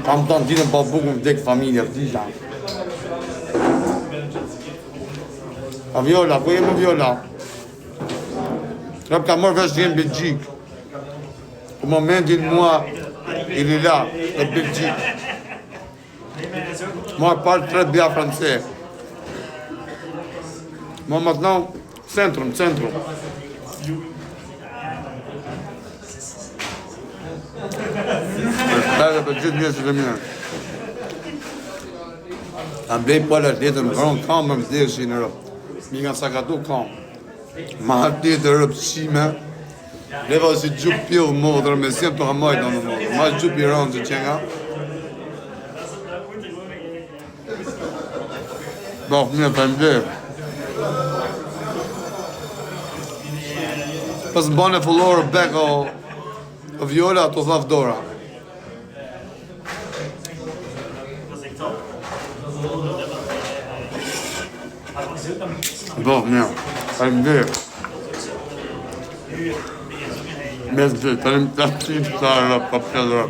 Kam të në ditën pa bukën vdek familja, vdisha. A Viola, ku jemë Viola? Rëp ka mërë vesh të jenë Belgjik. Në momentin mua i Lila në Belgjik. Mua parë 3 bja franse. Mua më të nau centrum. Përshpere për gjithë njësë të mirë. A blej pëllat letër më kërën kam më vdekshi në rëpë. Mi nga sa ka du kam. Ma hati të rëpëshime. Leva si gjup pjellë modrë, me siem të hamajt në modrë. Ma gjup i rënë që qenga. Bak, mjë të mdekë. Pas më bane fullorë beko o Viola, të tha Vdora. Bak, mjë, të mdekë. Mes dhe, të një të qimë të arë pa pjellë.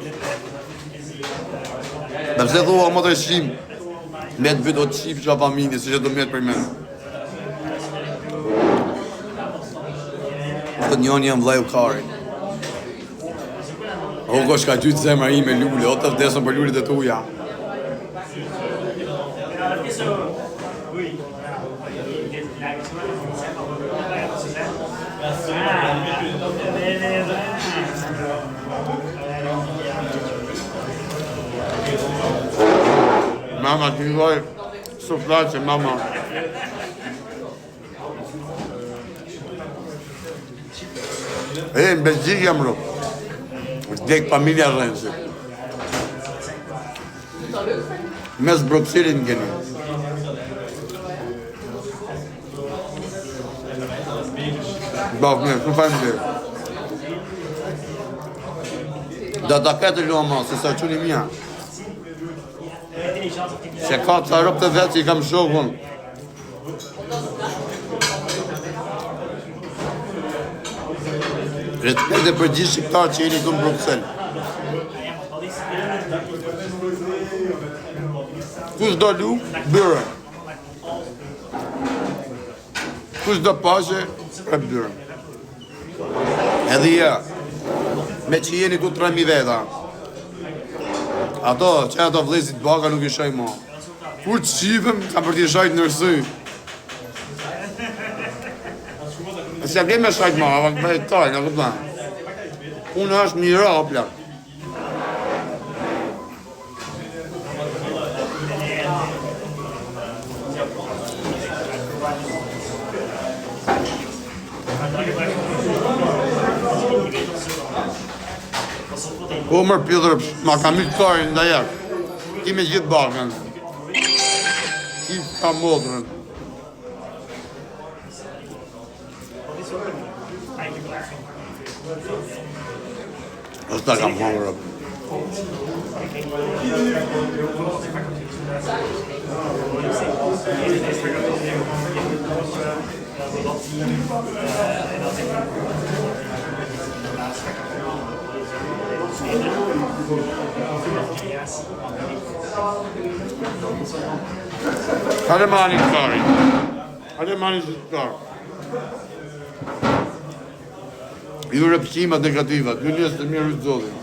Me përse thua më të shimë, me të vitë o qimë që a familje, se që do mjetë për menë. Të njën jam vlaju kari. O ko shka gjytë zemra i me lulli, o të vdesën për lullit e të uja. Mama, ti doj suflaqe, mama. Në Belgjik jam ru. Vdek familja Renzi. Mes Bruxellit në geni. Bak, me, në fajmë dhe. Da ta këtë lua ma, se sa quni mja. Se ka të arëp të vetë që i kam shokën. Respekt dhe për gjithë shqiptarë që jeni këmë Bruxelles. Kush do lu, bërë. Kush do pashe, e bërë. Edhe ja, me që jeni ku 3.000 veta. Ato, që ato vlezit baka nuk i shaj ma. Kur të qivëm, kam për t'i shajt nërsy. E si a ke me shajt ma, avak me taj, në këpëtan. Unë është mira, o plak. Po mërë pjëdhër, ma kam i karin nda jak. Ti me gjithë bakën. Ti ka modrën. është ta kam hangër. Hajde mani kari. Hajde mani kari. Ju rëpqimat negativat, ju njësë të mirë të zodhin.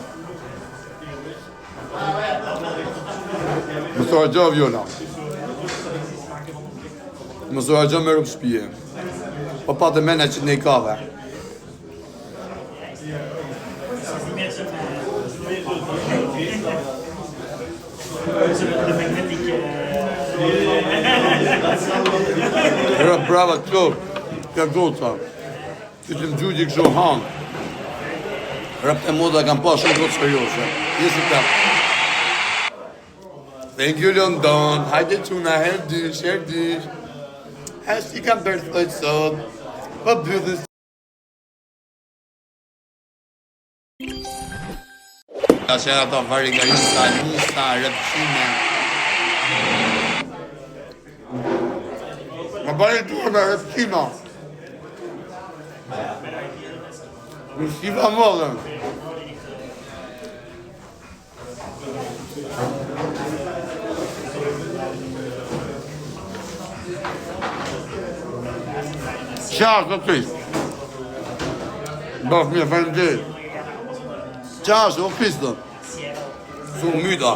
Mësora gjo Viola. Mësora gjo me rëpë shpije. Po pa të mene që të nej kave. Rëpë brava të ka goca. Që të më gjujtë i këshu hangë. Rëpë e moda kam pa shumë gotë seriose. Jesi ta. Thank you London. Hajde quna, herdysh. Hashti kam bërthojtë sot. Po bëdhës. Ka që ato vari nga nisa, rëpqime. Ma bari të me rëpqima. Në shqipa modën. Qash o Krist. Baf mirë, faleminderit. Qash o Krist do. Su myta.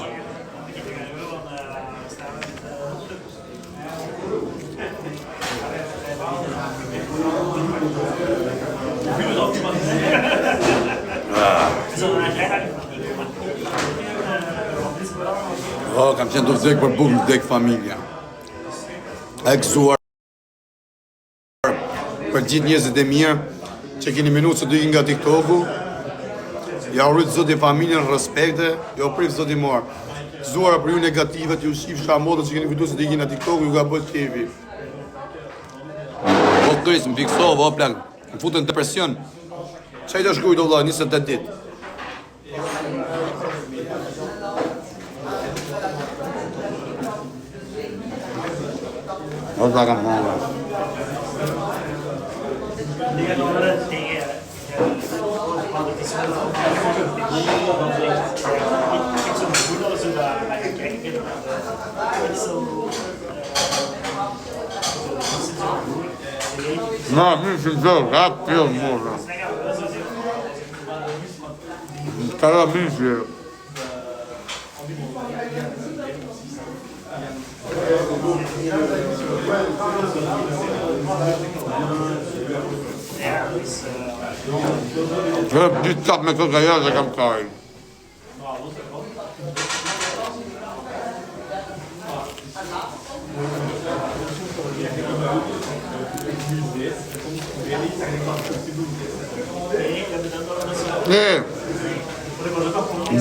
Oh, kam qenë të vdek për bukë, vdek familja. E gëzuar për gjithë njerëzit e mirë që keni minutë se do ikin nga TikToku. Ja urrit zoti familjen respekte, jo prit zoti mor. Gëzuar për ju negativet, ju shifsha modën që keni kujtuar se do ikin nga TikToku, ju ka bërë kefi. O Kris, më fiksova, o plak, më futën depresion. Çaj të shkruaj do vëlla 28 ditë. O da kam hanga. No, mi si zor, rapio mora. Cara miseria. Gjithë qatë me këtë gajazë e kam kajnë.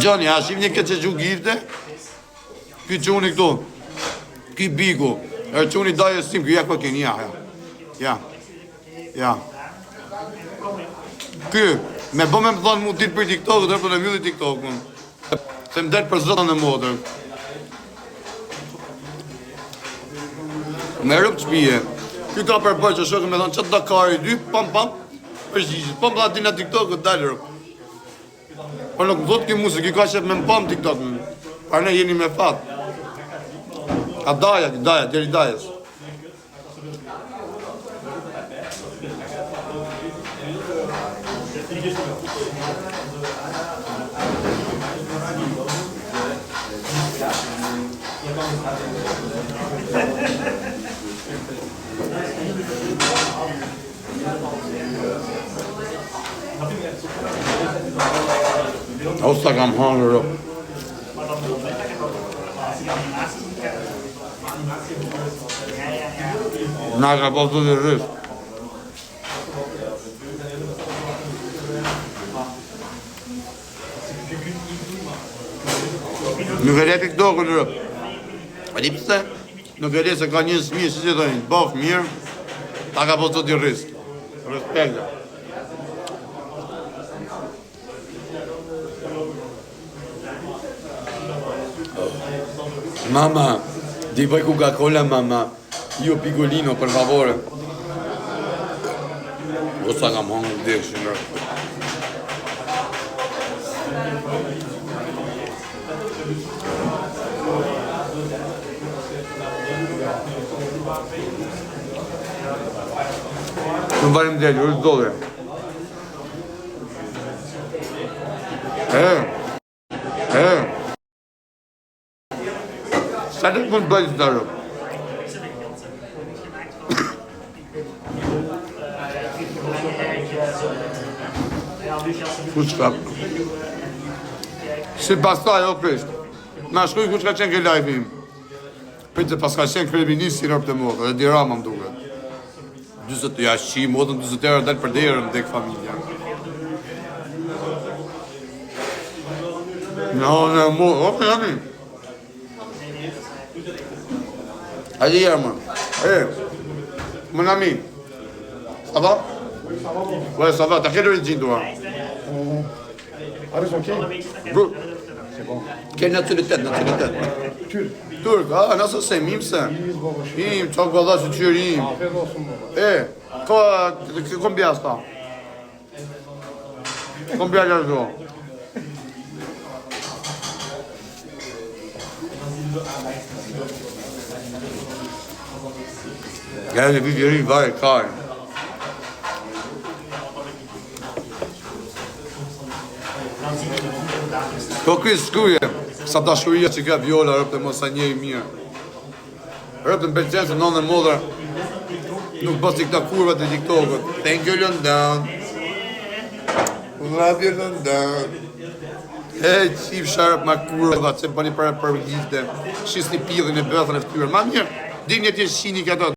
Gjoni, a shim një këtë që gju gifte? Ky quni këtu. Ky biku. E quni daje sim, ky ja këtë keni, ja. Ky, me bë me më thonë mu ditë për TikTok, dhe për në mjulli TikTok, se më delë për zotën e modër. Me rëpë të shpije. Ky ka përbërë që shokën me thonë, qëtë Dakari 2, pam, është gjishit. Pam, da ti në TikTok, këtë dalë rëpë. Por nuk më thotë ki musë, ki ka shep me më pam TikTok, par ne jeni me fatë. A daja, djeri dajes. Osta kam hangër o. Na ka po të dhe rrës. Nuk e le TikTok-ën rrë. A di pëse? Nuk e le se ka njës mirë, që që dojnë, baf mirë, ta ka po të të rrës. Respekte. Mamma, ti vuoi Coca-Cola, mamma? Io piccolino, per favore. Lo sa kam hangër vdekshin. Më varim deli, është dole. Sa të mund bëjtë të darë? Kush ka? Si pastaj, o Krist. Na shkuj kush ka qenë ke live im. Pëjtë pas ka qenë kryeministri në të modë, dhe dirama më duke. 20 jashqi, modën 20 euro dalë për derën dhe kë familja. Në modë, o përjani. Hajde jërë më. Mon ami. Ça va? Ouais, ça va. T'as quelle origine, toi? C'est bon. Quelle nationalité? Turc. Ah, nasıl sen? İyi misin? İyiyim. Çok vallahi şükür iyiyim. Combien ça? Combien d'argent? Ja, vi vil bare klar. Po ky skuje, sa dashuria që ka Viola, rëpë të mos sa njëri mirë. Rëpë të më pëlqen se nënë modra nuk bësi këta kurva të TikTokut. Thank you London. Love you London. Qif sharp ma kurva, që bëni për gjithë. Shisni pillin e bëthën e ftyrën. Ma mirë, dini atje shini këto.